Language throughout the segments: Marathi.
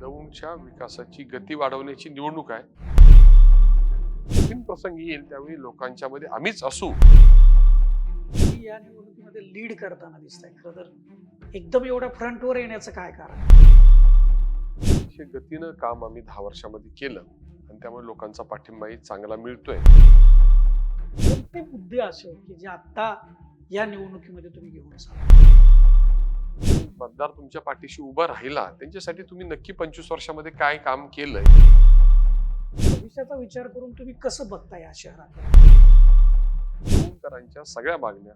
दौंडच्या विकासाची गती वाढवण्याची निवडणूक आहे. कठीण प्रसंग येईल त्यावेळी लोकांच्या मध्ये आम्हीच असू. तुम्ही या निवडणुकीमध्ये लीड करताना दिसताय. खरं तर एकदम एवढ्या फ्रंटवर येण्याचं काय कारण? हे गतीनं काम आम्ही 10 वर्षामध्ये केलं आणि त्यामुळे लोकांचा पाठिंबाही चांगला मिळतोय. कोणते मुद्दे असे आहेत की जे आता या निवडणुकीमध्ये तुम्ही घेऊन चालला? मतदार तुमच्या पाठीशी उभा राहिला त्यांच्यासाठी तुम्ही नक्की 25 वर्षामध्ये काय काम केलंय. भविष्याचा विचार करून तुम्ही कसं बघता या शहरात? दौंडकरांच्या सगळ्या मागण्या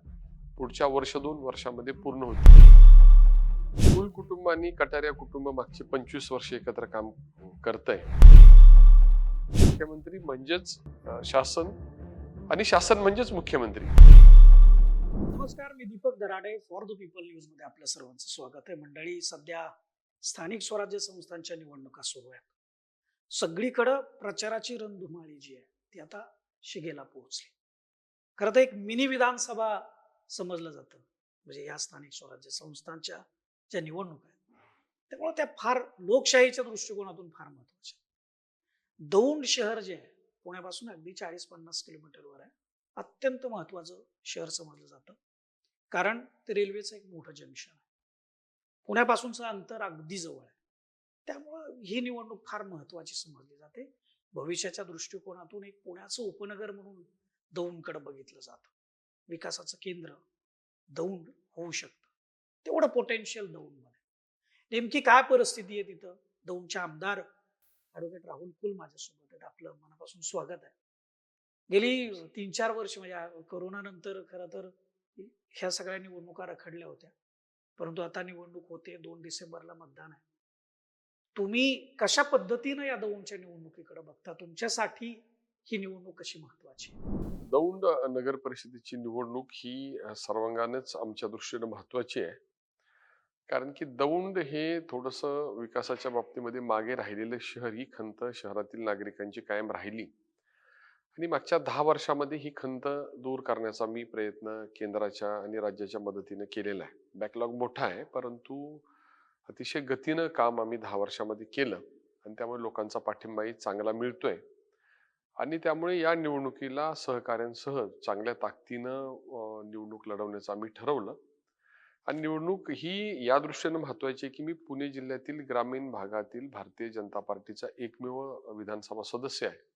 पुढच्या वर्ष 2 वर्षामध्ये पूर्ण होतील. कुल कुटुंब आणि कटारिया कुटुंब मागचे 25 वर्ष एकत्र काम करतंय. मुख्यमंत्री म्हणजेच शासन आणि शासन म्हणजेच मुख्यमंत्री. नमस्कार, मी Deepak Darade, for the people news मध्ये आपल्या सर्वांचं स्वागत आहे. मंडळी, सध्या स्थानिक स्वराज्य संस्थांच्या निवडणुका सुरू आहेत. सगळीकडं प्रचाराची रणधुमाळी जी आहे ती आता शिगेला पोहोचली. खरं तर एक मिनी विधानसभा समजलं जातं म्हणजे या स्थानिक स्वराज्य संस्थांच्या ज्या निवडणुका आहेत, त्यामुळे त्या फार लोकशाहीच्या दृष्टिकोनातून फार महत्वाच्या. दौंड शहर जे आहे पुण्यापासून अगदी 40-50 किलोमीटरवर आहे. अत्यंत महत्वाचं शहर समजलं जातं, कारण ते रेल्वेचं एक मोठं जंक्शन आहे. पुण्यापासूनचं अंतर अगदी जवळ आहे. त्यामुळं ही निवडणूक फार महत्वाची समजली जाते. भविष्याच्या दृष्टिकोनातून एक पुण्याचं उपनगर म्हणून दौंडकडे बघितलं जातं. विकासाचं केंद्र दौंड होऊ शकतं, तेवढं पोटेन्शियल दौंडमध्ये. नेमकी काय परिस्थिती आहे तिथं? दौंडचे आमदार ॲडव्होकेट राहुल कुल माझ्यासोबत आहेत. आपलं मनापासून स्वागत आहे. गेली 3-4 वर्ष म्हणजे कोरोना नंतर खरं तर ह्या सगळ्या निवडणुका रखडल्या होत्या, परंतु आता निवडणूक होते. 2 डिसेंबरला मतदान आहे. तुम्ही कशा पद्धतीनं या दौंडच्या निवडणुकीकडे बघता? तुमच्यासाठी ही निवडणूक कशी महत्वाची? दौंड नगर परिषदेची निवडणूक ही सर्वांगानेच आमच्या दृष्टीने महत्वाची आहे. कारण की दौंड हे थोडंसं विकासाच्या बाबतीमध्ये मागे राहिलेलं शहर, ही खंत शहरातील नागरिकांची कायम राहिली आणि मागच्या 10 वर्षामध्ये ही खंत दूर करण्याचा मी प्रयत्न केंद्राच्या आणि राज्याच्या मदतीने केलेला आहे. बॅकलॉग मोठा आहे, परंतु अतिशय गतीनं काम आम्ही 10 वर्षामध्ये केलं आणि त्यामुळे लोकांचा पाठिंबाही चांगला मिळतोय आणि त्यामुळे या निवडणुकीला सहकाऱ्यांसह चांगल्या ताकदीनं निवडणूक लढवण्याचं आम्ही ठरवलं. आणि निवडणूक ही या दृष्टीने महत्वाची आहे की मी पुणे जिल्ह्यातील ग्रामीण भागातील भारतीय जनता पार्टीचा एकमेव विधानसभा सदस्य आहे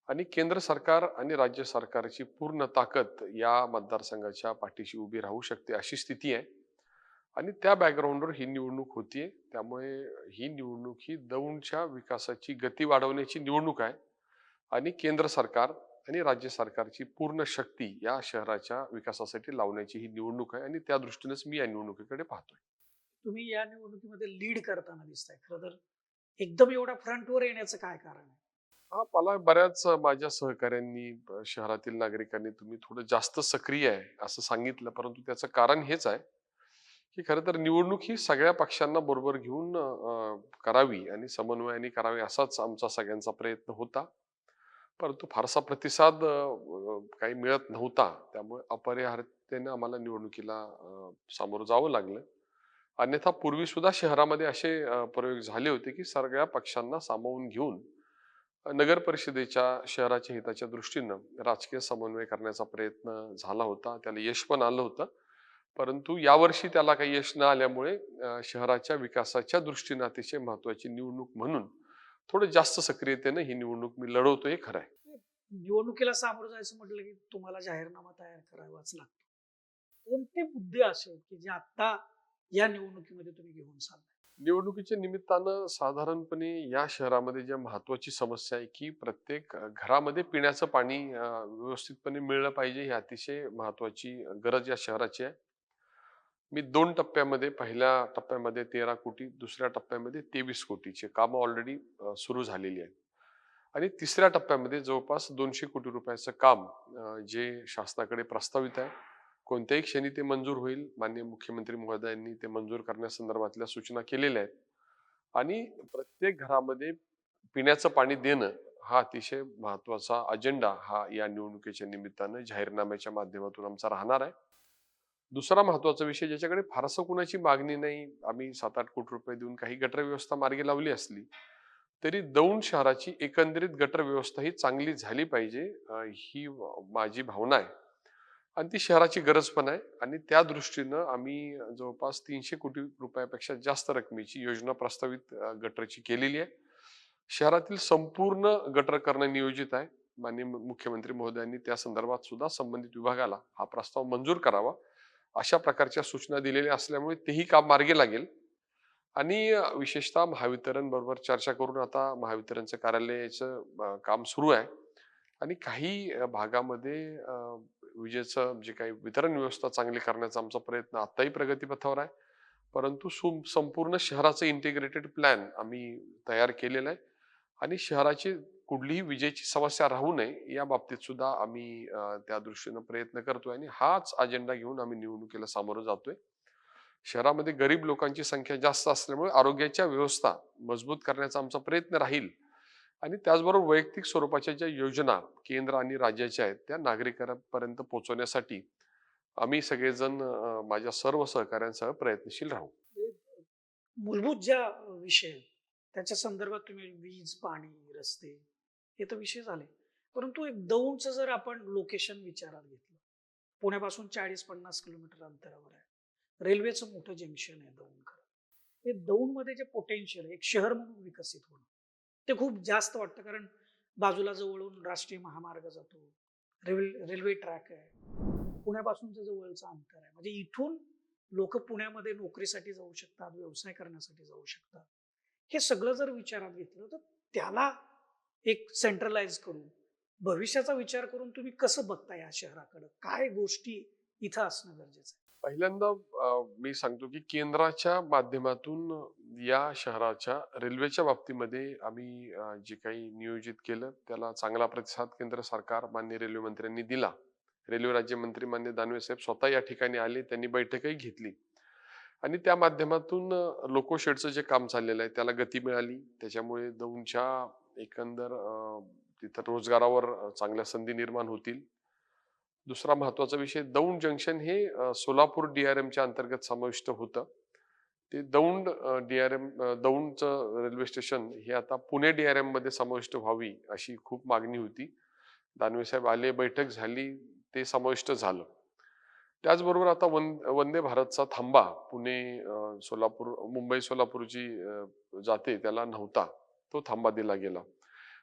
आणि केंद्र सरकार आणि राज्य सरकारची पूर्ण ताकद या मतदारसंघाच्या पाठीशी उभी राहू शकते अशी स्थिती आहे आणि त्या बॅकग्राऊंडवर ही निवडणूक होतीये. त्यामुळे ही निवडणूक ही दौंडच्या विकासाची गती वाढवण्याची निवडणूक आहे आणि केंद्र सरकार आणि राज्य सरकारची पूर्ण शक्ती या शहराच्या विकासासाठी लावण्याची ही निवडणूक आहे आणि त्या दृष्टीनेच मी या निवडणुकीकडे पाहतोय. तुम्ही या निवडणुकीमध्ये लीड करताना दिसताय. खरं तर एकदम एवढ्या फ्रंटवर येण्याचं काय कारण आहे? हा, मला बऱ्याच माझ्या सहकाऱ्यांनी शहरातील नागरिकांनी तुम्ही थोडं जास्त सक्रिय आहे असं सांगितलं, परंतु त्याचं कारण हेच आहे की खरं तर निवडणूक ही सगळ्या पक्षांना बरोबर घेऊन करावी आणि समन्वयाने करावी असाच आमचा सगळ्यांचा प्रयत्न होता. परंतु फारसा प्रतिसाद काही मिळत नव्हता. त्यामुळे अपरिहार्यतेने आम्हाला निवडणुकीला सामोरं जावं लागलं. अन्यथा पूर्वी सुद्धा शहरामध्ये असे प्रयोग झाले होते की सगळ्या पक्षांना सामावून घेऊन नगर परिषदेच्या शहराच्या हिताच्या दृष्टीनं राजकीय समन्वय करण्याचा प्रयत्न झाला होता. त्याला यश पण आलं होतं. परंतु यावर्षी त्याला काही यश न आल्यामुळे शहराच्या विकासाच्या दृष्टीने अतिशय महत्वाची निवडणूक म्हणून थोडं जास्त सक्रियतेने ही निवडणूक मी लढवतोय, हे खरं आहे. निवडणुकीला सामोरं जायचं म्हटलं की तुम्हाला जाहीरनामा तयार करावाच लागतो. कोणते मुद्दे असे आहेत की जे आता या निवडणुकीमध्ये तुम्ही घेऊन चाललाय? निवडणुकीच्या निमित्तानं साधारणपणे या शहरामध्ये ज्या महत्वाची समस्या आहे की प्रत्येक घरामध्ये पिण्याचं पाणी व्यवस्थितपणे मिळलं पाहिजे, ही अतिशय महत्वाची गरज या शहराची आहे. मी 2 टप्प्यामध्ये, पहिल्या टप्प्यामध्ये 13 कोटी, दुसऱ्या टप्प्यामध्ये 23 कोटीची कामं ऑलरेडी सुरू झालेली आहेत आणि तिसऱ्या टप्प्यामध्ये जवळपास 200 कोटी रुपयाचं काम जे शासनाकडे प्रस्तावित आहे. कोणत्याही क्षणी ते मंजूर होईल. माननीय मुख्यमंत्री महोदयांनी ते मंजूर करण्यासंदर्भातल्या सूचना केलेल्या आहेत आणि प्रत्येक घरामध्ये पिण्याचं पाणी देणं हा अतिशय महत्वाचा अजेंडा हा या निवडणुकीच्या निमित्तानं जाहीरनाम्याच्या माध्यमातून आमचा राहणार आहे दुसरा महत्वाचा विषय, ज्याच्याकडे फारसं कुणाची मागणी नाही, आम्ही 7-8 कोटी रुपये देऊन काही गटर व्यवस्था मार्गी लावली असली, तरी दौंड शहराची एकंदरीत गटर व्यवस्था ही चांगली झाली पाहिजे, ही माझी भावना आहे. आणि ती शहराची गरज पण आहे. आणि त्या दृष्टीनं आम्ही जवळपास 300 कोटी रुपयापेक्षा जास्त रकमेची योजना प्रस्तावित गटरची केलेली आहे. शहरातील संपूर्ण गटर करणं नियोजित आहे. माननीय मुख्यमंत्री महोदयांनी त्या संदर्भात सुद्धा संबंधित विभागाला हा प्रस्ताव मंजूर करावा, अशा प्रकारच्या सूचना दिलेल्या असल्यामुळे तेही काम मार्गी लागेल. आणि विशेषतः महावितरण बरोबर चर्चा करून आता महावितरणचं कार्यालयाचं काम सुरू आहे. आणि काही भागामध्ये विजेचं जे काही वितरण व्यवस्था चांगली करण्याचा आमचा प्रयत्न आताही प्रगतीपथावर आहे. परंतु संपूर्ण शहराचं इंटिग्रेटेड प्लॅन आम्ही तयार केलेला आहे. आणि शहराची कुठलीही विजेची समस्या राहू नये या बाबतीत सुद्धा आम्ही त्या दृष्टीनं प्रयत्न करतोय आणि हाच अजेंडा घेऊन आम्ही निवडणुकीला सामोरं जातोय. शहरामध्ये गरीब लोकांची संख्या जास्त असल्यामुळे आरोग्याच्या व्यवस्था मजबूत करण्याचा आमचा प्रयत्न राहील. आणि त्याचबरोबर वैयक्तिक स्वरूपाच्या ज्या योजना केंद्र आणि राज्याच्या आहेत त्या नागरिकांपर्यंत पोहोचवण्यासाठी आम्ही सगळेजण माझ्या सर्व सहकाऱ्यांसह प्रयत्नशील राहू. हे मूलभूत ज्या विषय आहेत, त्याच्या संदर्भात तुम्ही वीज, पाणी, रस्ते हे तर विषय झाले. परंतु एक दौंडचं जर आपण लोकेशन विचारात घेतलं, पुण्यापासून 40-50 किलोमीटर अंतरावर आहे. रेल्वेचं मोठं जंक्शन आहे दौंडकर. हे दौंडमध्ये जे पोटेन्शियल आहे, एक शहर म्हणून विकसित होणं, ते खूप जास्त वाटतं. कारण बाजूला जवळून राष्ट्रीय महामार्ग जातो, रेल्वे ट्रॅक आहे, पुण्यापासूनचं जवळचं अंतर आहे. म्हणजे इथून लोक पुण्यामध्ये नोकरीसाठी जाऊ शकतात, व्यवसाय करण्यासाठी जाऊ शकतात. हे सगळं जर विचारात घेतलं तर त्याला एक सेंट्रलाइज करून भविष्याचा विचार करून तुम्ही कसं बघता या शहराकडे? काय गोष्टी इथं असणं गरजेचं आहे? पहिल्यांदा मी सांगतो की केंद्राच्या माध्यमातून या शहराच्या रेल्वेच्या बाबतीमध्ये आम्ही जे काही नियोजित केलं त्याला चांगला प्रतिसाद केंद्र सरकार माननीय रेल्वे मंत्र्यांनी दिला. रेल्वे राज्यमंत्री मान्य दानवे साहेब स्वतः या ठिकाणी आले, त्यांनी बैठकही घेतली. आणि त्या माध्यमातून लोको शेडचं जे काम चाललेलं आहे त्याला गती मिळाली. त्याच्यामुळे दौंडच्या एकंदर तिथं रोजगारावर चांगल्या संधी निर्माण होतील. दुसरा महत्वाचा विषय, दौंड जंक्शन हे सोलापूर DRMच्या अंतर्गत समाविष्ट होतं. ते दौंड DRM दौंडचं रेल्वे स्टेशन हे आता पुणे DRM मध्ये समाविष्ट व्हावी अशी खूप मागणी होती. दानवे साहेब आले, बैठक झाली, ते समाविष्ट झालं. त्याचबरोबर आता वंदे भारतचा थांबा पुणे सोलापूर मुंबई सोलापूर जी जाते त्याला नव्हता, तो थांबा दिला गेला.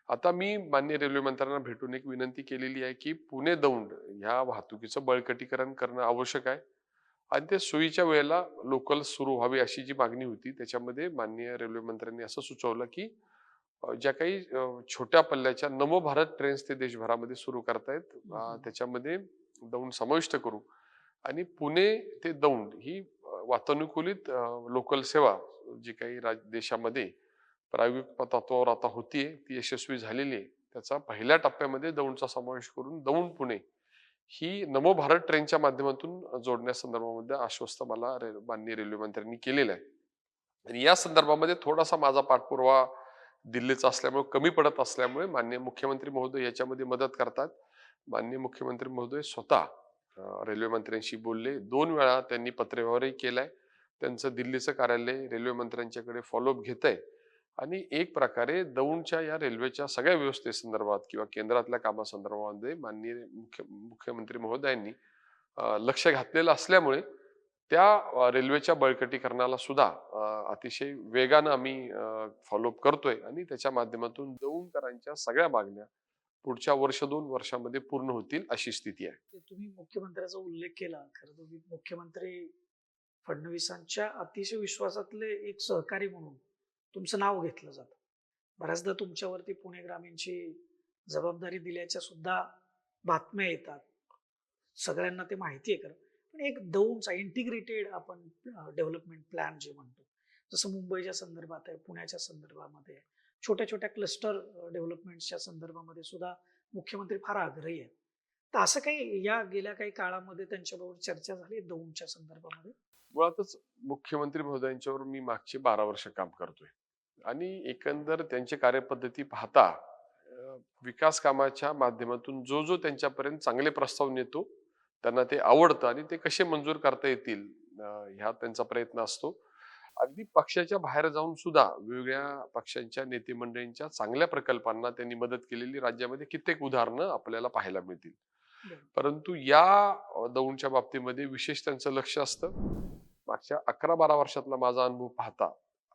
आता मी माननीय रेल्वे मंत्र्यांना भेटून एक विनंती केलेली आहे की पुणे दौंड ह्या वाहतुकीचं बळकटीकरण करणं आवश्यक आहे. आणि ते सोयीच्या वेळेला लोकल सुरू व्हावी अशी जी मागणी होती त्याच्यामध्ये माननीय रेल्वे मंत्र्यांनी असं सुचवलं की ज्या काही छोट्या पल्ल्याच्या नमो भारत ट्रेन्स ते देशभरामध्ये सुरू करतायत, त्याच्यामध्ये दौंड समाविष्ट करू. आणि पुणे ते दौंड ही वातानुकूलित लोकल सेवा जी काही देशामध्ये प्रायोगिक तत्वावर आता होतीये ती यशस्वी झालेली आहे. त्याचा पहिल्या टप्प्यामध्ये दौंडचा समावेश करून दौंड पुणे ही नमो भारत ट्रेनच्या माध्यमातून जोडण्यासंदर्भामध्ये आश्वस्त मला माननीय रेल्वे मंत्र्यांनी केलेलं आहे. आणि या संदर्भामध्ये थोडासा माझा पाठपुरावा दिल्लीचा असल्यामुळे कमी पडत असल्यामुळे माननीय मुख्यमंत्री महोदय याच्यामध्ये मदत करतात. माननीय मुख्यमंत्री महोदय स्वतः रेल्वे मंत्र्यांशी बोलले, 2 वेळा त्यांनी पत्रव्यवहारही केलाय. त्यांचं दिल्लीचं कार्यालय रेल्वे मंत्र्यांच्याकडे फॉलोअप घेतंय. आणि एक प्रकारे दौंडच्या या रेल्वेच्या सगळ्या व्यवस्थेसंदर्भात किंवा केंद्रातल्या कामासंदर्भामध्ये माननीय मुख्यमंत्री महोदयांनी लक्ष घातलेलं असल्यामुळे त्या रेल्वेच्या बळकटीकरणाला सुद्धा अतिशय वेगानं आम्ही फॉलोअप करतोय. आणि त्याच्या माध्यमातून दौंडकरांच्या सगळ्या मागण्या पुढच्या 1-2 वर्षामध्ये पूर्ण होतील अशी स्थिती आहे. ते तुम्ही मुख्यमंत्र्याचा उल्लेख केला. खरं तर मुख्यमंत्री फडणवीसांच्या अतिशय विश्वासातले एक सहकारी म्हणून तुमचं नाव घेतलं जातं. बऱ्याचदा तुमच्यावरती पुणे ग्रामीणची जबाबदारी दिल्याच्या सुद्धा बातम्या येतात. सगळ्यांना ते माहिती आहे खरं. पण एक दौंडचा इंटिग्रेटेड आपण डेव्हलपमेंट प्लॅन जे म्हणतो, जसं मुंबईच्या संदर्भात आहे, पुण्याच्या संदर्भामध्ये आहे, छोट्या-छोट्या क्लस्टर डेव्हलपमेंटच्या संदर्भामध्ये सुद्धा मुख्यमंत्री फार आग्रही आहेत. तर असं काही या गेल्या काही काळामध्ये त्यांच्याबरोबर चर्चा झाली दौंडच्या संदर्भामध्ये? मुळातच मुख्यमंत्री महोदयांच्यावर मी मागची 12 वर्ष काम करतोय. आणि एकंदर त्यांची कार्यपद्धती पाहता विकास कामाच्या माध्यमातून जो त्यांच्यापर्यंत चांगले प्रस्ताव नेतो त्यांना ते आवडतं आणि ते कसे मंजूर करता येतील ह्या त्यांचा प्रयत्न असतो. अगदी पक्षाच्या बाहेर जाऊन सुद्धा वेगवेगळ्या पक्षांच्या नेते मंडळींच्या चांगल्या प्रकल्पांना त्यांनी मदत केलेली राज्यामध्ये कित्येक उदाहरणं आपल्याला पाहायला मिळतील. बरं. परंतु या दौंडच्या बाबतीमध्ये विशेष त्यांचं लक्ष असतं. मागच्या 11-12 वर्षातला माझा अनुभव पाहता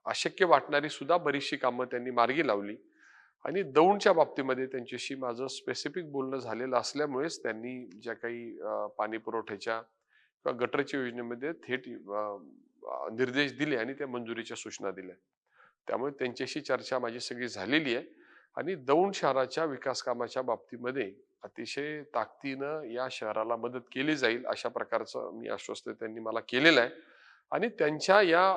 अशक्य वाटणारी सुद्धा बरीचशी कामं त्यांनी मार्गी लावली आणि दौंडच्या बाबतीमध्ये त्यांच्याशी माझं स्पेसिफिक बोलणं झालेलं असल्यामुळेच त्यांनी ज्या काही पाणी पुरवठ्याच्या किंवा गटरच्या योजनेमध्ये थेट निर्देश दिले आणि त्या मंजुरीच्या सूचना दिल्या. त्यामुळे त्यांच्याशी चर्चा माझी सगळी झालेली आहे आणि दौंड शहराच्या विकास कामाच्या बाबतीमध्ये अतिशय ताकदीनं या शहराला मदत केली जाईल अशा प्रकारचं मी आश्वस्त त्यांनी मला केलेलं आहे आणि त्यांच्या या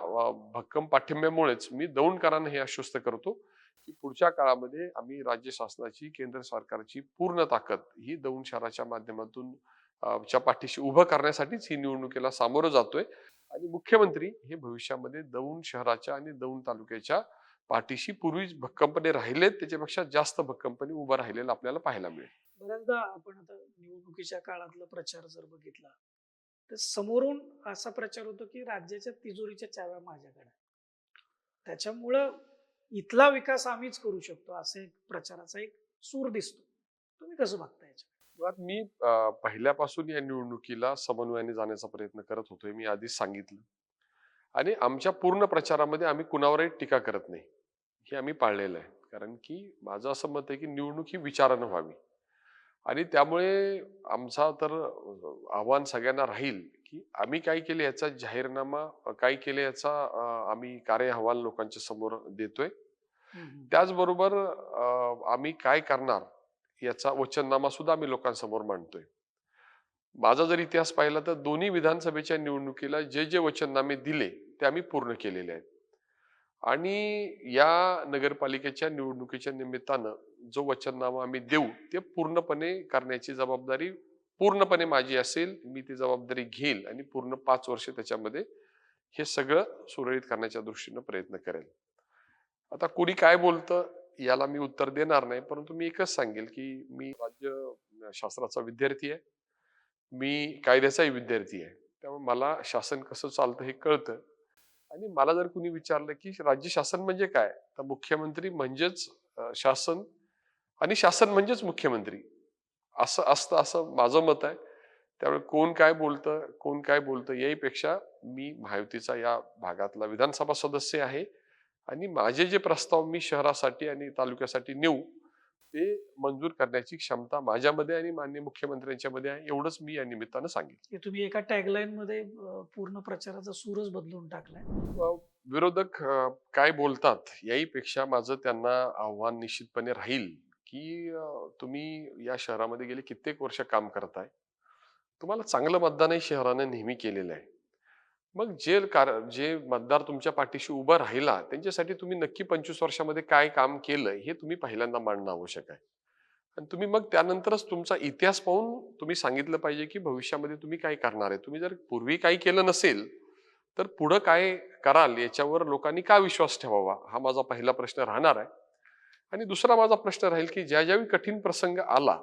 भक्कम पाठिंब्यामुळेच मी दौंडकरांना हे आश्वस्त करतो की पुढच्या काळामध्ये आम्ही राज्य शासनाची केंद्र सरकारची पूर्ण ताकद ही दौंड शहराच्या माध्यमातून च्या पाठीशी उभं करण्यासाठीच ही निवडणुकीला सामोरं जातोय आणि मुख्यमंत्री हे भविष्यामध्ये दौंड शहराच्या आणि दौंड तालुक्याच्या पाठीशी पूर्वी भक्कमपणे राहिलेत त्याच्यापेक्षा जास्त भक्कमपणे उभं राहिलेलं आपल्याला पाहायला मिळेल. बऱ्याचदा आपण आता निवडणुकीच्या काळातला प्रचार जर बघितला तर समोरून असा प्रचार होतो की राज्याच्या तिजोरीच्या चाव्या माझ्याकडे आहेत. त्याच्यामुळं इथला विकास आम्हीच करू शकतो असे एक प्रचाराचा एक सूर दिसतो. तुम्ही कसं बघता याच्या? मुळात मी पहिल्यापासून या निवडणुकीला समन्वयाने जाण्याचा प्रयत्न करत होतोय मी आधीच सांगितलं आणि आमच्या पूर्ण प्रचारामध्ये आम्ही कुणावरही टीका करत नाही हे आम्ही पाळलेलं आहे. कारण की माझं असं मत आहे की निवडणूक ही विचारानं व्हावी आणि त्यामुळे आमचा तर आव्हान सगळ्यांना राहील की आम्ही काय केले याचा जाहीरनामा काय केले याचा आम्ही कार्य अहवाल लोकांच्या समोर देतोय. हम्म, हम्म. त्याचबरोबर आम्ही काय करणार याचा वचननामा सुद्धा आम्ही लोकांसमोर मांडतोय. माझा जर इतिहास पाहिला तर दोन्ही विधानसभेच्या निवडणुकीला जे जे वचननामे दिले ते आम्ही पूर्ण केलेले आहेत आणि या नगरपालिकेच्या निवडणुकीच्या निमित्तानं जो वचननामा आम्ही देऊ ते पूर्णपणे करण्याची जबाबदारी पूर्णपणे माझी असेल. मी ती जबाबदारी घेईल आणि पूर्ण 5 वर्ष त्याच्यामध्ये हे सगळं सुरळीत करण्याच्या दृष्टीनं प्रयत्न करेल. आता कोणी काय बोलतं याला मी उत्तर देणार नाही, परंतु मी एकच सांगेल की मी राज्य शास्त्राचा विद्यार्थी आहे. मी कायद्याचाही विद्यार्थी आहे. त्यामुळे मला शासन कसं चालतं हे कळतं आणि मला जर कुणी विचारलं की राज्य शासन म्हणजे काय, तर मुख्यमंत्री म्हणजेच शासन आणि शासन म्हणजेच मुख्यमंत्री असं असतं असं माझं मत आहे. त्यामुळे कोण काय बोलतं याहीपेक्षा मी महायुतीचा या भागातला विधानसभा सदस्य आहे आणि माझे जे प्रस्ताव मी शहरासाठी आणि तालुक्यासाठी नेऊ ते मंजूर करण्याची क्षमता माझ्यामध्ये आणि माननीय मुख्यमंत्र्यांच्या मध्ये आहे एवढंच मी या निमित्तानं सांगेन. की तुम्ही एका टॅगलाईन मध्ये पूर्ण प्रचाराचा सूरच बदलून टाकलाय. विरोधक काय बोलतात याहीपेक्षा माझं त्यांना आव्हान निश्चितपणे राहील की तुम्ही या शहरामध्ये गेले कित्येक वर्ष काम करताय. तुम्हाला चांगलं मतदानही शहरानं नेहमी केलेलं आहे. मग जे मतदार तुमच्या पाठीशी उभा राहिला त्यांच्यासाठी तुम्ही नक्की 25 वर्षामध्ये काय काम केलं हे तुम्ही पहिल्यांदा मांडणं आवश्यक आहे आणि तुम्ही मग त्यानंतरच तुमचा इतिहास पाहून तुम्ही सांगितलं पाहिजे की भविष्यामध्ये तुम्ही काय करणार आहे. तुम्ही जर पूर्वी काही केलं नसेल तर पुढं काय कराल याच्यावर लोकांनी का विश्वास ठेवावा हा माझा पहिला प्रश्न राहणार आहे. आणि दुसरा माझा प्रश्न राहील की ज्यावेळी कठीण प्रसंग आला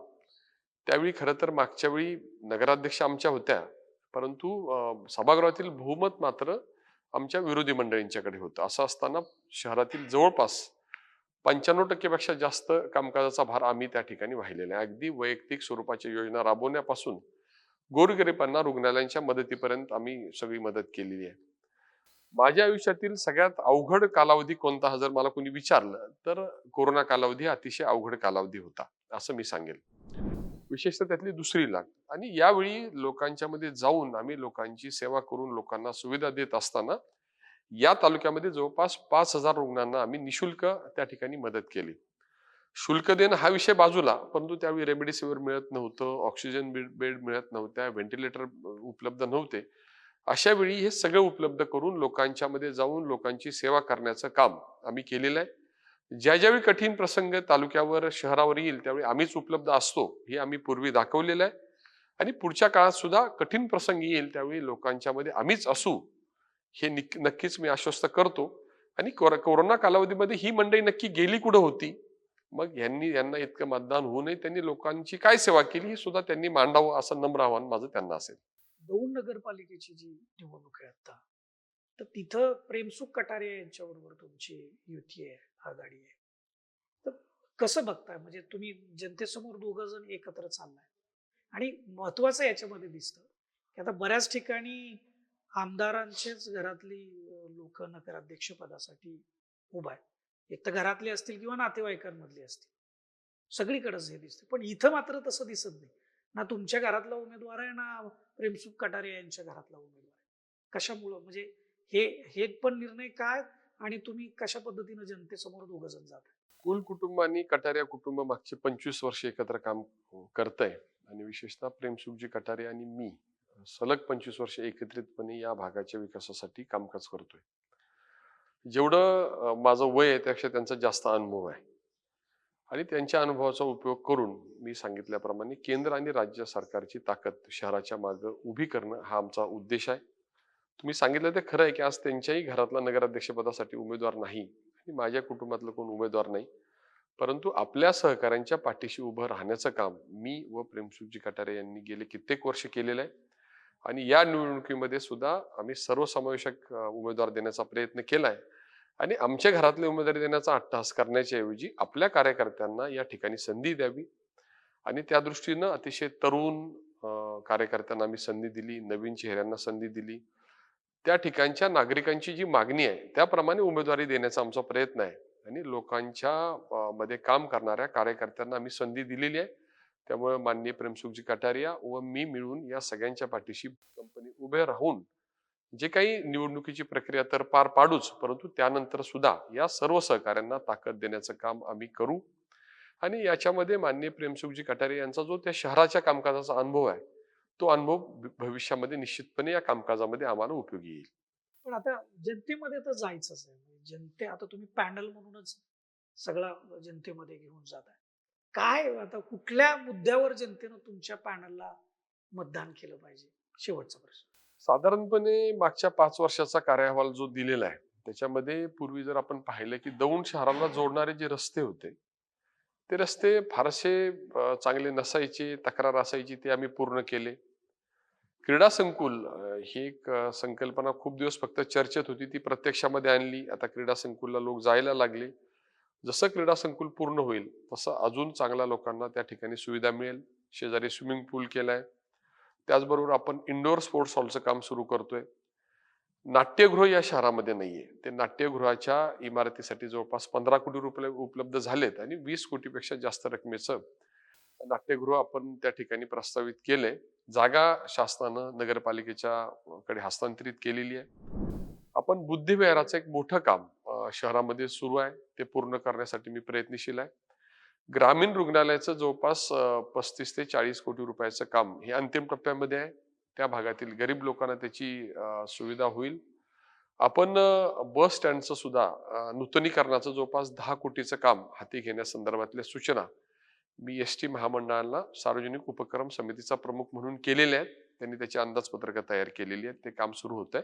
त्यावेळी खरं तर मागच्या वेळी नगराध्यक्ष आमच्या होत्या, परंतु सभागृहातील बहुमत मात्र आमच्या विरोधी मंडळींच्याकडे होतं. असं असताना शहरातील जवळपास 95% पेक्षा जास्त कामकाजाचा भार आम्ही त्या ठिकाणी वाहिलेला आहे. अगदी वैयक्तिक स्वरूपाच्या योजना राबवण्यापासून गोरगरिबांना रुग्णालयांच्या मदतीपर्यंत आम्ही सगळी मदत केलेली आहे. माझ्या आयुष्यातील सगळ्यात अवघड कालावधी कोणता हा जर मला कोणी विचारलं तर कोरोना कालावधी अतिशय अवघड कालावधी होता असं मी सांगेल. विशेषतः त्यातली दुसरी लाट आणि यावेळी लोकांच्या मध्ये जाऊन आम्ही लोकांची सेवा करून लोकांना सुविधा देत असताना या तालुक्यामध्ये जवळपास 5,000 रुग्णांना आम्ही निशुल्क त्या ठिकाणी मदत केली. शुल्क देणं हा विषय बाजूला, परंतु त्यावेळी रेमडेसिवीर मिळत नव्हतं, ऑक्सिजन बेड मिळत नव्हत्या, व्हेंटिलेटर उपलब्ध नव्हते. अशा वेळी हे सगळं उपलब्ध करून लोकांच्या मध्ये जाऊन लोकांची सेवा करण्याचं काम आम्ही केलेलं आहे. ज्यावेळी कठीण प्रसंग तालुक्यावर शहरावर येईल त्यावेळी आम्हीच उपलब्ध असतो हे आम्ही पूर्वी दाखवलेलं आहे आणि पुढच्या काळात सुद्धा कठीण प्रसंग येईल त्यावेळी लोकांच्या मध्ये आम्हीच असू हे नक्कीच मी आश्वस्त करतो. आणि कोरोना कालावधीमध्ये ही मंडळी नक्की गेली कुठं होती मग यांना इतकं मतदान होऊनही त्यांनी लोकांची काय सेवा केली ही सुद्धा त्यांनी मांडावं, असं नम्र आव्हान माझं त्यांना असेल. दौंड नगरपालिकेची जी निवडणूक आहे आता, तर तिथं प्रेमसुख कटारे यांच्याबरोबर तुमची युती आहे, आघाडी आहे. तर कसं बघताय? म्हणजे तुम्ही जनतेसमोर दोघं जण एकत्र चाललाय आणि महत्वाचं याच्यामध्ये दिसतं की आता बऱ्याच ठिकाणी आमदारांचेच घरातली लोक नगराध्यक्ष पदासाठी उभा आहे. एक तर घरातले असतील किंवा नातेवाईकांमधले असतील. सगळीकडेच हे दिसतं. पण इथं मात्र तसं दिसत नाही. ना तुमच्या घरातला उमेदवार आहे, ना प्रेमसुख कटारे यांच्या घरातला उमेदवार आहे. कशामुळं? म्हणजे हे हे पण निर्णय काय आणि तुम्ही कशा पद्धतीनं जनतेसमोर दोघं जण जाताय? कुल कुटुंब आणि कटारिया कुटुंब मागचे 25 वर्ष एकत्र काम करतंय आणि विशेषतः प्रेमसुखजी कटारे आणि मी सलग 25 वर्ष एकत्रितपणे या भागाच्या विकासासाठी कामकाज करतोय. जेवढं माझं वय आहे त्यापेक्षा त्यांचा जास्त अनुभव आहे आणि त्यांच्या अनुभवाचा उपयोग करून मी सांगितल्याप्रमाणे केंद्र आणि राज्य सरकारची ताकद शहराच्या मागे उभी करणं हा आमचा उद्देश आहे. तुम्ही सांगितलं ते खरं आहे की आज त्यांच्याही घरातला नगराध्यक्षपदासाठी उमेदवार नाही आणि माझ्या कुटुंबातलं कोण उमेदवार नाही. परंतु आपल्या सहकाऱ्यांच्या पाठीशी उभं राहण्याचं काम मी व प्रेमसुखजी कटारे यांनी गेले कित्येक वर्ष केलेलं आहे आणि या निवडणुकीमध्ये सुद्धा आम्ही सर्वसमावेशक उमेदवार देण्याचा प्रयत्न केलाय आणि आमच्या घरातले उमेदवारी देण्याचा अट्टहास करण्याच्या ऐवजी आपल्या कार्यकर्त्यांना या ठिकाणी संधी द्यावी आणि त्या दृष्टीनं अतिशय तरुण कार्यकर्त्यांना आम्ही संधी दिली, नवीन चेहऱ्यांना संधी दिली. त्या ठिकाणच्या नागरिकांची जी मागणी आहे त्याप्रमाणे उमेदवारी देण्याचा आमचा प्रयत्न आहे आणि लोकांच्या मध्ये काम करणाऱ्या कार्यकर्त्यांना आम्ही संधी दिलेली आहे. त्यामुळे माननीय प्रेमसुखजी कटारिया व मी मिळून या सगळ्यांच्या पाठीशी कंपनी उभे राहून जे काही निवडणुकीची प्रक्रिया तर पार पाडूच, परंतु त्यानंतर सुद्धा या सर्व सहकाऱ्यांना ताकद देण्याचं काम आम्ही करू आणि याच्यामध्ये माननीय प्रेमसुखजी कटारे यांचा जो त्या शहराच्या कामकाजाचा अनुभव आहे तो अनुभव भविष्यामध्ये निश्चितपणे या कामकाजामध्ये आम्हाला उपयोगी येईल. पण आता जनतेमध्ये तर जायचंच आहे. म्हणजे आता तुम्ही पॅनल म्हणूनच सगळा जनतेमध्ये घेऊन जाताय. काय आता कुठल्या मुद्द्यावर जनतेनं तुमच्या पॅनलला मतदान केलं पाहिजे? शेवटचा प्रश्न. साधारणपणे मागच्या 5 वर्षाचा कार्यअहवाल जो दिलेला आहे त्याच्यामध्ये पूर्वी जर आपण पाहिलं की दौंड शहराला जोडणारे जे रस्ते होते ते रस्ते फारसे चांगले नसायचे, तक्रार असायची, ते आम्ही पूर्ण केले. क्रीडा संकुल ही एक संकल्पना खूप दिवस फक्त चर्चेत होती, ती प्रत्यक्षामध्ये आणली. आता क्रीडा संकुलला लोक जायला लागले. जसं क्रीडा संकुल पूर्ण होईल तसं अजून चांगल्या लोकांना त्या ठिकाणी सुविधा मिळेल. शेजारी स्विमिंग पूल केलाय. त्याचबरोबर आपण इंडोर स्पोर्ट्स हॉलचं काम सुरू करतोय. नाट्यगृह या शहरामध्ये नाहीये. ते नाट्यगृहाच्या इमारतीसाठी जवळपास 15 कोटी रुपये उपलब्ध झालेत आणि 20 कोटीपेक्षा जास्त रकमेचं नाट्यगृह आपण त्या ठिकाणी प्रस्तावित केलंय. जागा शासनानं नगरपालिकेच्या कडे हस्तांतरित केलेली आहे. आपण बुद्धिविहाराचं एक मोठं काम शहरामध्ये सुरू आहे. ते पूर्ण करण्यासाठी मी प्रयत्नशील आहे. ग्रामीण रुग्णालयाचं जवळपास 35 ते 40 कोटी रुपयाचं काम हे अंतिम टप्प्यामध्ये आहे. त्या भागातील गरीब लोकांना त्याची सुविधा होईल. आपण बस स्टँडचं सुद्धा नूतनीकरणाचं जवळपास 10 कोटीचं काम हाती घेण्यासंदर्भातल्या सूचना मी एसटी महामंडळाला सार्वजनिक उपक्रम समितीचा प्रमुख म्हणून केलेले आहेत. त्यांनी त्याची अंदाजपत्रकं तयार केलेली आहेत. ते काम सुरू होत आहे.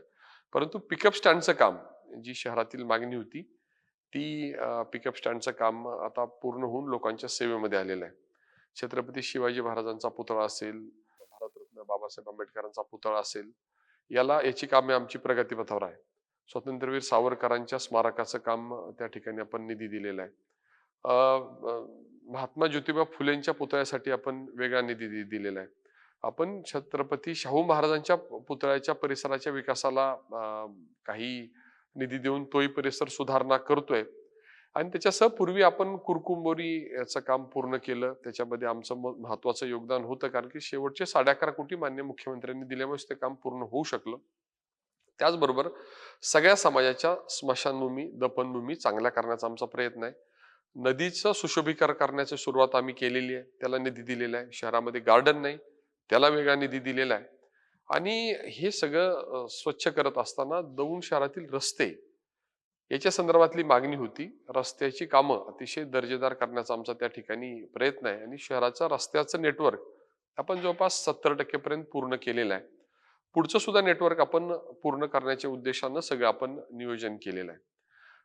परंतु पिकअप स्टँडचं काम, जी शहरातील मागणी होती, ती पिकअप स्टँडचं काम आता पूर्ण होऊन लोकांच्या सेवेमध्ये आलेलं आहे. छत्रपती शिवाजी महाराजांचा पुतळा असेल, भारतरत्न बाबासाहेब आंबेडकरांचा पुतळा असेल, याची कामे आमची प्रगतीपथावर आहे. स्वातंत्र्यवीर सावरकरांच्या स्मारकाचं काम त्या ठिकाणी आपण निधी दिलेला आहे. महात्मा ज्योतिबा फुलेंच्या पुतळ्यासाठी आपण वेगळा निधी दिलेला आहे. आपण छत्रपती शाहू महाराजांच्या पुतळ्याच्या परिसराच्या विकासाला काही निधी देऊन तोही परिसर सुधारणा करतोय आणि त्याच्यासह पूर्वी आपण कुरकुंबोरी याचं काम पूर्ण केलं. त्याच्यामध्ये आमचं महत्वाचं योगदान होतं, कारण की शेवटचे 11.5 कोटी माननीय मुख्यमंत्र्यांनी दिल्यामुळे ते काम पूर्ण होऊ शकलं. त्याचबरोबर सगळ्या समाजाच्या स्मशानभूमी, दफनभूमी चांगल्या करण्याचा आमचा प्रयत्न आहे. नदीचं सुशोभीकरण करण्याची सुरुवात आम्ही केलेली आहे. त्याला निधी दिलेला आहे. शहरामध्ये गार्डन नाही, त्याला वेगळा निधी दिलेला आहे. आणि हे सगळं स्वच्छ करत असताना दौंड शहरातील रस्ते याच्या संदर्भातली मागणी होती. रस्त्याची कामं अतिशय दर्जेदार करण्याचा आमचा त्या ठिकाणी प्रयत्न आहे आणि शहराचं रस्त्याचं नेटवर्क आपण जवळपास 70% पर्यंत पूर्ण केलेलं आहे. पुढचं सुद्धा नेटवर्क आपण पूर्ण करण्याच्या उद्देशानं सगळं आपण नियोजन केलेलं आहे.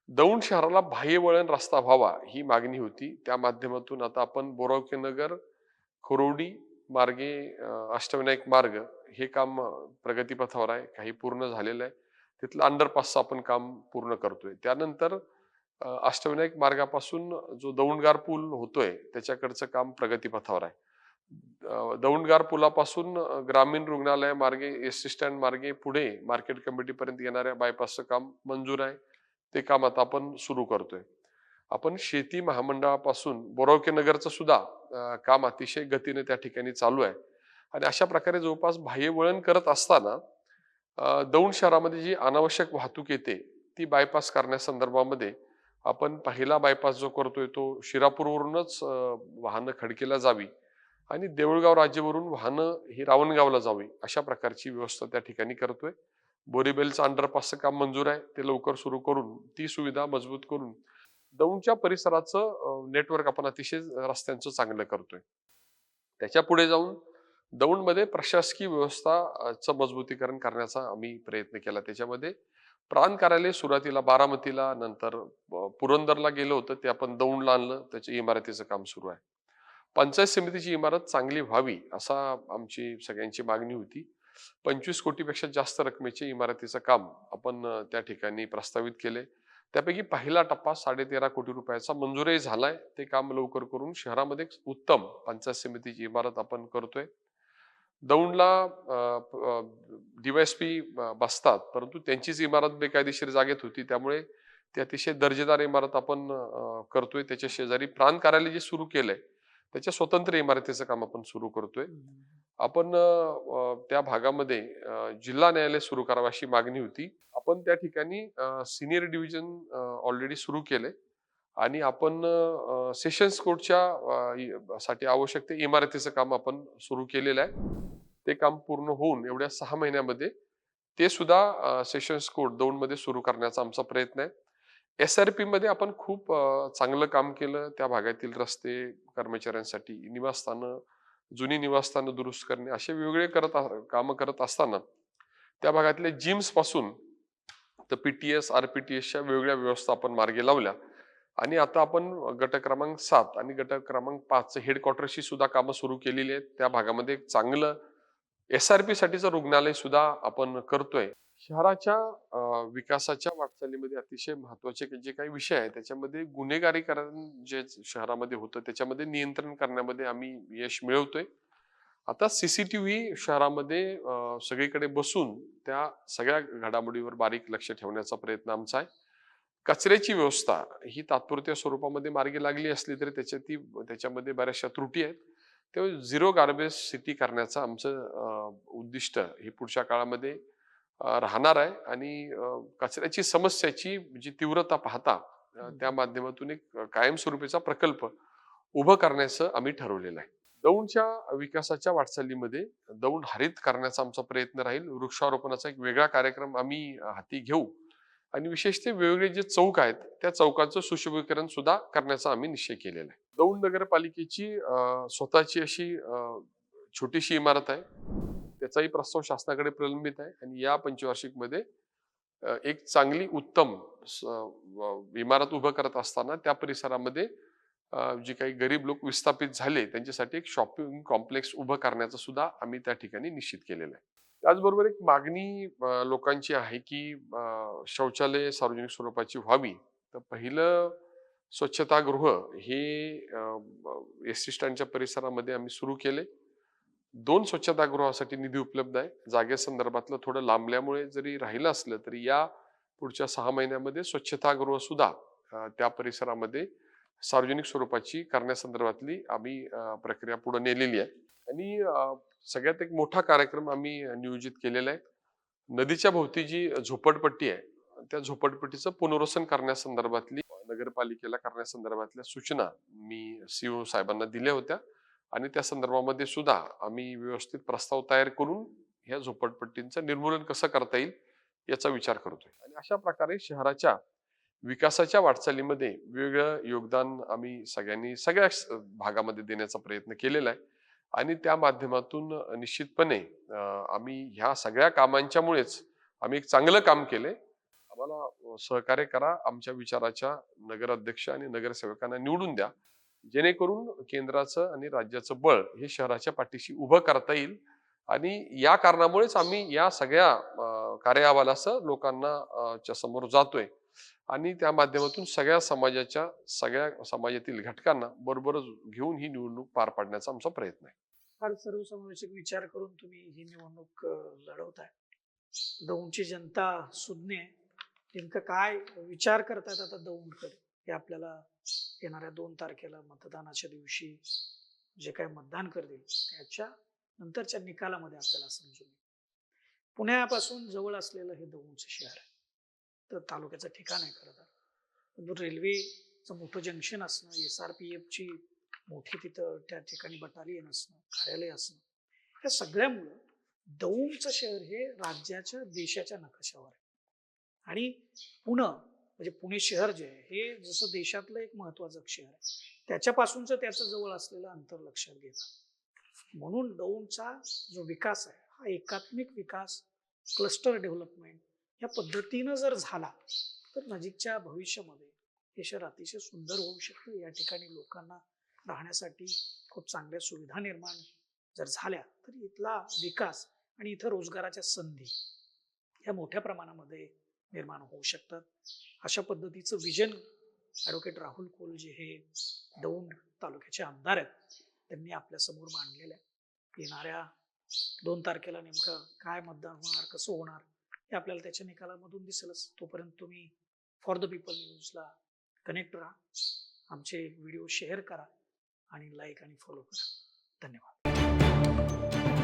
दौंड शहराला बाह्यवळण रस्ता व्हावा ही मागणी होती. त्या माध्यमातून आता आपण बोरावके नगर, खुरोडी मार्गे अष्टविनायक मार्ग हे काम प्रगतीपथावर आहे. काही पूर्ण झालेलं आहे. तिथलं अंडरपासचं आपण काम पूर्ण करतोय. त्यानंतर अष्टविनायक मार्गापासून जो दौंडगार पूल होतोय त्याच्याकडचं काम प्रगतीपथावर आहे. दौंडगार पुलापासून ग्रामीण रुग्णालय मार्गे, एसटी स्टँड मार्गे पुढे मार्केट कमिटीपर्यंत येणाऱ्या बायपासचं काम मंजूर आहे. ते काम आता आपण सुरू करतोय. आपण शेती महामंडळापासून बोरावके नगरचं सुद्धा काम अतिशय गतीने त्या ठिकाणी चालू आहे. आणि अशा प्रकारे जवळपास बाह्यवळण करत असताना दौंड शहरामध्ये जी अनावश्यक वाहतूक येते ती बायपास करण्यासंदर्भामध्ये आपण पहिला बायपास जो करतोय तो शिरापूरवरूनच वाहनं खडकीला जावी आणि देऊळगाव राज्यवरून वाहनं ही रावणगावला जावी अशा प्रकारची व्यवस्था त्या ठिकाणी करतोय. बोरीबेलचं अंडरपासचं काम मंजूर आहे. ते लवकर सुरू करून ती सुविधा मजबूत करून दौंडच्या परिसराचं नेटवर्क आपण अतिशय रस्त्यांचं चांगलं करतोय. त्याच्या पुढे जाऊन दौंडमध्ये प्रशासकीय व्यवस्थाचं मजबूतीकरण करण्याचा आम्ही प्रयत्न केला. त्याच्यामध्ये प्रांत कार्यालय सुरुवातीला बारामतीला, नंतर पुरंदरला गेलं होतं, ते आपण दौंडला आणलं. त्याच्या इमारतीचं काम सुरू आहे. पंचायत समितीची इमारत चांगली व्हावी असा आमची सगळ्यांची मागणी होती. 25 कोटीपेक्षा जास्त रकमेचे इमारतीचं काम आपण त्या ठिकाणी प्रस्तावित केले. त्यापैकी पहिला टप्पा 13.5 कोटी रुपयाचा मंजूरही झालाय. ते काम लवकर करून शहरामध्ये एक उत्तम पंचायत समितीची इमारत आपण करतोय. दौंडला डीवायएसपी बसतात, परंतु त्यांचीच इमारत बेकायदेशीर जागेत होती. त्यामुळे ती अतिशय दर्जेदार इमारत आपण करतोय. त्याच्या शेजारी प्रांत कार्यालय जे सुरू केलंय त्याच्या स्वतंत्र इमारतीचं काम आपण सुरू करतोय. आपण त्या भागामध्ये जिल्हा न्यायालय सुरू करावं अशी मागणी होती. आपण त्या ठिकाणी सिनियर डिव्हिजन ऑलरेडी सुरू केलंय आणि आपण सेशन्स कोर्टच्या साठी आवश्यक ते इमारतीचं काम आपण सुरू केलेलं आहे. ते काम पूर्ण होऊन एवढ्या 6 महिन्यामध्ये ते सुद्धा सेशन्स कोर्ट दौंडमध्ये सुरू करण्याचा आमचा प्रयत्न आहे. SRP मध्ये आपण खूप चांगलं काम केलं. त्या भागातील रस्ते, कर्मचाऱ्यांसाठी निवासस्थानं, जुनी निवासस्थानं दुरुस्त करणे असे वेगवेगळे कामं करत असताना त्या भागातले जिम्स पासून तर PTS, RPTSच्या वेगवेगळ्या व्यवस्था आपण मार्गी लावल्या आणि आता आपण गट क्रमांक 7 आणि गट क्रमांक 5 हेडक्वार्टरशी सुद्धा कामं सुरू केलेली आहेत. त्या भागामध्ये एक चांगलं SRP साठीचं रुग्णालय सुद्धा आपण करतोय. शहराच्या विकासाच्या वाटचालीमध्ये अतिशय महत्वाचे जे काही विषय आहेत त्याच्यामध्ये गुन्हेगारीकरण जे शहरामध्ये होतं त्याच्यामध्ये नियंत्रण करण्यामध्ये आम्ही यश मिळवतोय. आता CCTV शहरामध्ये सगळीकडे बसून त्या सगळ्या घडामोडीवर बारीक लक्ष ठेवण्याचा प्रयत्न आमचा आहे. कचऱ्याची व्यवस्था ही तात्पुरत्या स्वरूपामध्ये मार्गी लागली असली तरी त्याच्यामध्ये बऱ्याचशा त्रुटी आहेत. तेव्हा झिरो गार्बेज सिटी करण्याचं आमचं उद्दिष्ट हे पुढच्या काळामध्ये राहणार आहे आणि कचऱ्याची समस्याची जी तीव्रता पाहता त्या माध्यमातून एक कायमस्वरूपीचा प्रकल्प उभं करण्याचं आम्ही ठरवलेलं आहे. दौंडच्या विकासाच्या वाटचालीमध्ये दौंड हरित करण्याचा आमचा प्रयत्न राहील. वृक्षारोपणाचा एक वेगळा कार्यक्रम आम्ही हाती घेऊ आणि विशेषतः वेगवेगळे जे चौक आहेत त्या चौकांचं सुशोभीकरण सुद्धा करण्याचा आम्ही निश्चय केलेला आहे. दौंड नगरपालिकेची स्वतःची अशी छोटीशी इमारत आहे. त्याचाही प्रस्ताव शासनाकडे प्रलंबित आहे आणि या पंचवार्षिक मध्ये एक चांगली उत्तम इमारत उभं करत असताना त्या परिसरामध्ये जे काही गरीब लोक विस्थापित झाले त्यांच्यासाठी एक शॉपिंग कॉम्प्लेक्स उभं करण्याचं सुद्धा आम्ही त्या ठिकाणी निश्चित केलेलं आहे. त्याचबरोबर एक मागणी लोकांची आहे की शौचालय सार्वजनिक स्वरूपाची व्हावी. तर पहिलं स्वच्छतागृह हे एसटी स्टँडच्या परिसरामध्ये आम्ही सुरू केले. 2 स्वच्छतागृहासाठी निधी उपलब्ध आहे. जागेसंदर्भातलं थोडं लांबल्यामुळे जरी राहिलं असलं तरी या पुढच्या 6 महिन्यामध्ये स्वच्छतागृह सुद्धा त्या परिसरामध्ये सार्वजनिक स्वरूपाची करण्यासंदर्भातली आम्ही प्रक्रिया पुढे नेलेली आहे. आणि सगळ्यात एक मोठा कार्यक्रम आम्ही नियोजित केलेला आहे. नदीच्या भोवती जी झोपडपट्टी आहे त्या झोपडपट्टीचं पुनर्वसन करण्यासंदर्भातली नगरपालिकेला करण्यासंदर्भातल्या सूचना मी CO साहेबांना दिल्या होत्या आणि त्या संदर्भामध्ये सुद्धा आम्ही व्यवस्थित प्रस्ताव तयार करून ह्या झोपडपट्टींचं निर्मूलन कसं करता येईल याचा विचार करतोय. आणि अशा प्रकारे शहराच्या विकासाच्या वाटचालीमध्ये वेगवेगळं योगदान आम्ही सगळ्या भागामध्ये देण्याचा प्रयत्न केलेला आहे आणि त्या माध्यमातून निश्चितपणे आम्ही ह्या सगळ्या कामांच्यामुळेच आम्ही एक चांगलं काम केलंय. आम्हाला सहकार्य करा. आमच्या विचाराच्या नगराध्यक्ष आणि नगरसेवकांना निवडून द्या. जेणेकरून केंद्राचं आणि राज्याचं बळ हे शहराच्या पाठीशी उभं करता येईल आणि या कारणामुळेच आम्ही या सगळ्या कार्य लोकांना च्या समोर जातोय आणि त्या माध्यमातून सगळ्या समाजातील घटकांना बरोबरच घेऊन ही निवडणूक पार पाडण्याचा आमचा प्रयत्न आहे. फार सर्वसमावेशक विचार करून तुम्ही ही निवडणूक लढवताय. दौंडची जनता सुज्ञ आहे. नेमकं काय विचार करतायत आता दौंडकर हे आपल्याला येणाऱ्या 2 तारखेला मतदानाच्या दिवशी जे काही मतदान करतील त्याच्या नंतरच्या निकालामध्ये आपल्याला समजून येईल. पुण्यापासून जवळ असलेलं हे दौंडचं शहर आहे. तर तालुक्याचं ठिकाण आहे खरं तर. रेल्वेचं मोठं जंक्शन असणं, SRPF ची मोठी तिथं त्या ठिकाणी बटालियन असणं, कार्यालय असणं, या सगळ्यामुळं दौंडचं शहर हे राज्याच्या देशाच्या नकाशावर आहे. आणि म्हणजे पुणे शहर जे आहे हे जसं देशातलं एक महत्वाचं शहर आहे त्याच्यापासूनच त्याचं जवळ असलेलं अंतर लक्षात घेतात. म्हणून दौंडचा जो विकास आहे हा एकात्मिक विकास, क्लस्टर डेव्हलपमेंट या पद्धतीनं जर झाला तर नजीकच्या भविष्यामध्ये हे शहर अतिशय सुंदर होऊ शकतं. या ठिकाणी लोकांना राहण्यासाठी खूप चांगल्या सुविधा निर्माण जर झाल्या तर इथला विकास आणि इथं रोजगाराच्या संधी या मोठ्या प्रमाणामध्ये निर्माण होऊ शकतात. अशा पद्धतीचं विजन ॲडव्होकेट राहुल कोलजे हे दौंड तालुक्याचे आमदार आहेत त्यांनी आपल्या समोर मांडलेलं आहे. येणाऱ्या 2 तारखेला नेमकं काय मतदान होणार, कसं होणार हे आपल्याला त्याच्या निकालामधून दिसेलच. तोपर्यंत तुम्ही फॉर द पीपल न्यूजला कनेक्ट राहा, आमचे व्हिडिओ शेअर करा आणि लाईक आणि फॉलो करा. धन्यवाद.